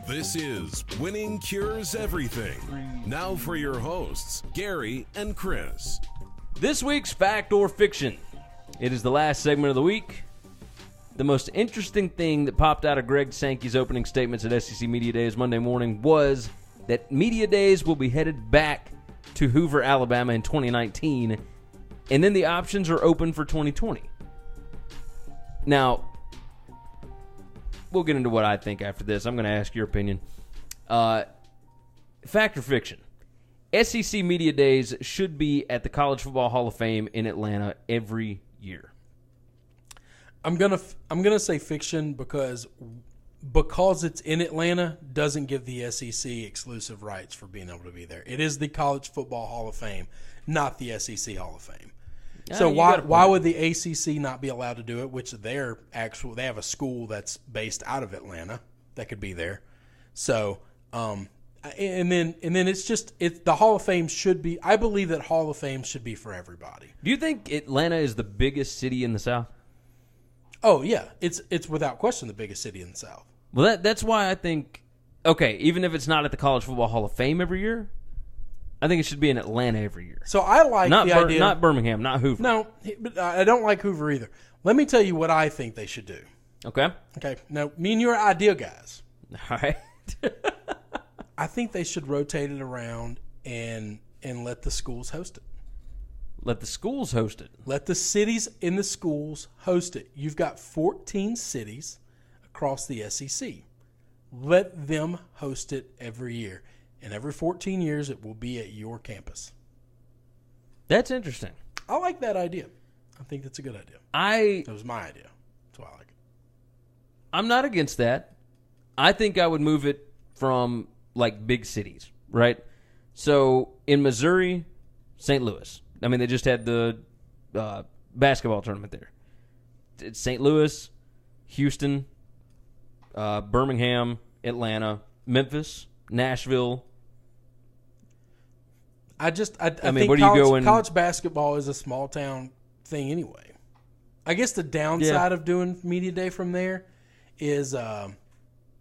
This is Winning Cures Everything. Now for your hosts, Gary and Chris. This week's Fact or Fiction. It is the last segment of the week. The most interesting thing that popped out of Greg Sankey's opening statements at SEC Media Days Monday morning was that Media Days will be headed back to Hoover, Alabama in 2019, and then the options are open for 2020. Now, we'll get into what I think after this. I'm going to ask your opinion. Fact or fiction? SEC Media Days should be at the College Football Hall of Fame in Atlanta every year. I'm gonna say fiction because it's in Atlanta doesn't give the SEC exclusive rights for being able to be there. It is the College Football Hall of Fame, not the SEC Hall of Fame. So why would the ACC not be allowed to do it? Which they have a school that's based out of Atlanta that could be there. So and then the Hall of Fame should be. I believe that Hall of Fame should be for everybody. Do you think Atlanta is the biggest city in the South? Oh yeah, it's without question the biggest city in the South. Well, that's why I think, okay, even if it's not at the College Football Hall of Fame every year, I think it should be in Atlanta every year. So I like the idea. Not Birmingham, not Hoover. No, but I don't like Hoover either. Let me tell you what I think they should do. Okay. Okay. Now, me and you are idea guys. All right. I think they should rotate it around and let the schools host it. Let the schools host it. Let the cities in the schools host it. You've got 14 cities across the SEC. Let them host it every year. And every 14 years, it will be at your campus. That's interesting. I like that idea. I think that's a good idea. That was my idea. That's why I like it. I'm not against that. I think I would move it from, like, big cities, right? So, in Missouri, St. Louis. I mean, they just had the basketball tournament there. It's St. Louis, Houston, Birmingham, Atlanta, Memphis, Nashville. I mean, think where do you go college basketball is a small town thing anyway. I guess the downside of doing Media Day from there is, the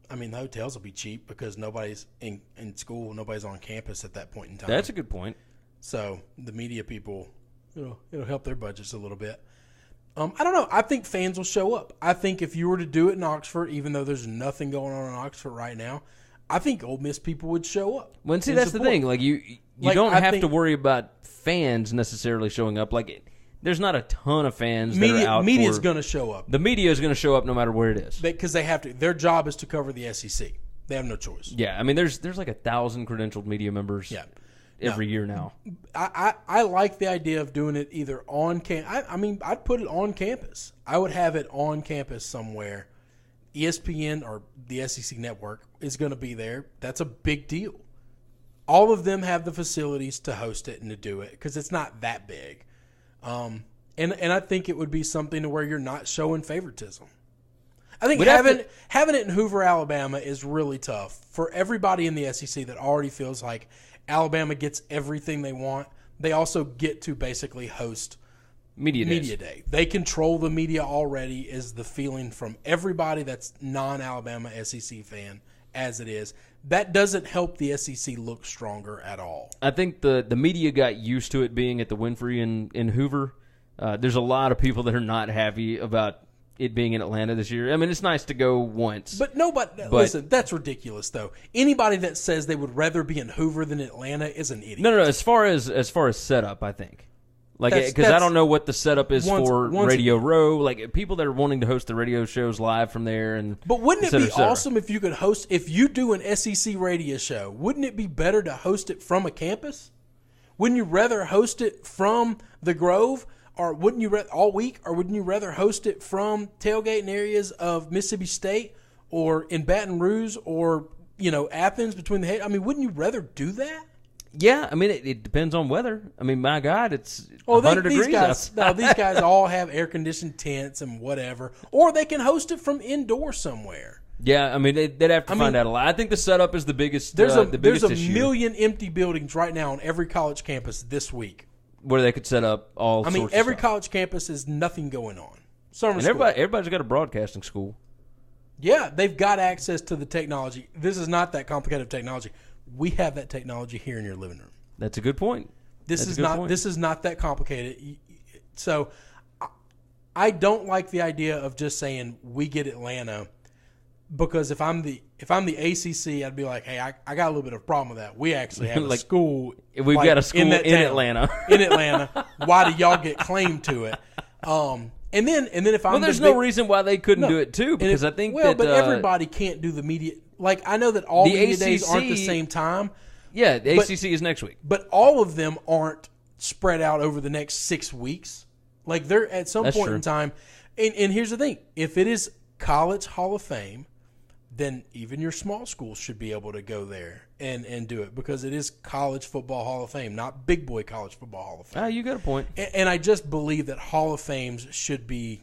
hotels will be cheap because nobody's in school, nobody's on campus at that point in time. That's a good point. So the media people, it'll help their budgets a little bit. I don't know. I think fans will show up. I think if you were to do it in Oxford, even though there's nothing going on in Oxford right now, I think Ole Miss people would show up. Well, see, that's the thing. Like you don't have to worry about fans necessarily showing up. Like there's not a ton of fans that are out. Media's going to show up. The media is going to show up no matter where it is because they have to. Their job is to cover the SEC. They have no choice. Yeah, I mean, there's like 1,000 credentialed media members. Yeah. Every year now. I like the idea of doing it either on campus. I'd put it on campus. I would have it on campus somewhere. ESPN or the SEC network is going to be there. That's a big deal. All of them have the facilities to host it and to do it because it's not that big. And I think it would be something to where you're not showing favoritism. I think having it in Hoover, Alabama is really tough for everybody in the SEC that already feels like Alabama gets everything they want. They also get to basically host Media Day. They control the media already is the feeling from everybody that's non-Alabama SEC fan as it is. That doesn't help the SEC look stronger at all. I think the media got used to it being at the Winfrey in Hoover. There's a lot of people that are not happy about it being in Atlanta this year. I mean, it's nice to go once. But listen, that's ridiculous, though. Anybody that says they would rather be in Hoover than Atlanta is an idiot. No. As far as setup, I think. Like, because I don't know what the setup is for Radio Row. Like, people that are wanting to host the radio shows live from there. But wouldn't it be awesome if you could host, if you do an SEC radio show, wouldn't it be better to host it from a campus? Wouldn't you rather host it from the Grove? Or wouldn't you all week? Or wouldn't you rather host it from tailgating areas of Mississippi State or in Baton Rouge or Athens between the head? I mean, wouldn't you rather do that? Yeah, I mean it depends on weather. I mean, my God, it's 100 degrees. These guys all have air conditioned tents and whatever, or they can host it from indoor somewhere. Yeah, I mean they'd have to find out a lot. I think the setup is the biggest. There's a issue. million empty buildings right now on every college campus this week. Where they could set up all sorts of every stuff. college campus is nothing going on. Everybody's got a broadcasting school. Yeah, they've got access to the technology. This is not that complicated technology. We have that technology here in your living room. That's a good point. This is not that complicated. So I don't like the idea of just saying we get Atlanta, because if I'm the ACC, I'd be like, hey, I got a little bit of a problem with that. We actually have a school. We've got a school in Atlanta. In Atlanta. Why do y'all get claim to it? And then if I'm there's no reason why they couldn't do it too, because I think but everybody can't do the media. Like, I know that all the media days aren't the same time. Yeah, the ACC is next week, but all of them aren't spread out over the next 6 weeks. Like, they're at some point in time. And here's the thing: if it is College Hall of Fame, then even your small schools should be able to go there and do it, because it is College Football Hall of Fame, not Big Boy College Football Hall of Fame. You got a point. And I just believe that Hall of Fames should be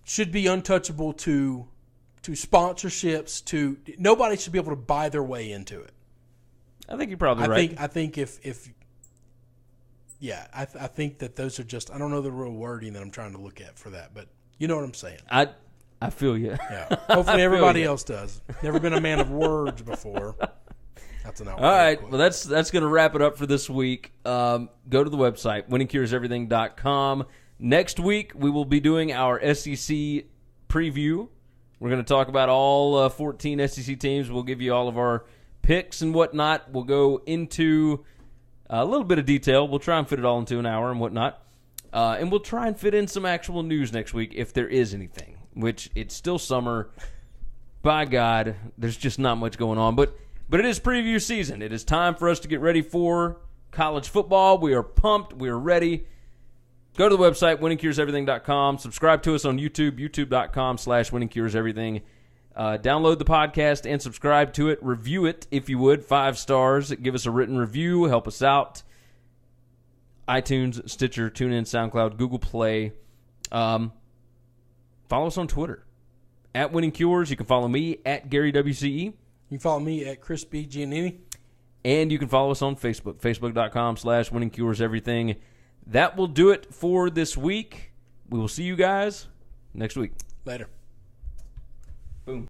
untouchable to sponsorships. Nobody should be able to buy their way into it. I think you're probably right. I think I think that those are just, I don't know the real wording that I'm trying to look at for that, but you know what I'm saying. I feel you. Yeah. Hopefully everybody else does. Never been a man of words before. That's an outfit. All right. Well, that's going to wrap it up for this week. Go to the website, winningcureseverything.com. Next week, we will be doing our SEC preview. We're going to talk about all 14 SEC teams. We'll give you all of our picks and whatnot. We'll go into a little bit of detail. We'll try and fit it all into an hour and whatnot. And we'll try and fit in some actual news next week if there is anything, which it's still summer. By God, there's just not much going on. But it is preview season. It is time for us to get ready for college football. We are pumped. We are ready. Go to the website, winningcureseverything.com. Subscribe to us on YouTube, youtube.com/winningcureseverything. Download the podcast and subscribe to it. Review it, if you would, 5 stars. Give us a written review. Help us out. iTunes, Stitcher, TuneIn, SoundCloud, Google Play. Follow us on Twitter, @WinningCures. You can follow me, @GaryWCE. You can follow me, @Chris B. Giannini. And you can follow us on Facebook, facebook.com/winningcureseverything. That will do it for this week. We will see you guys next week. Later.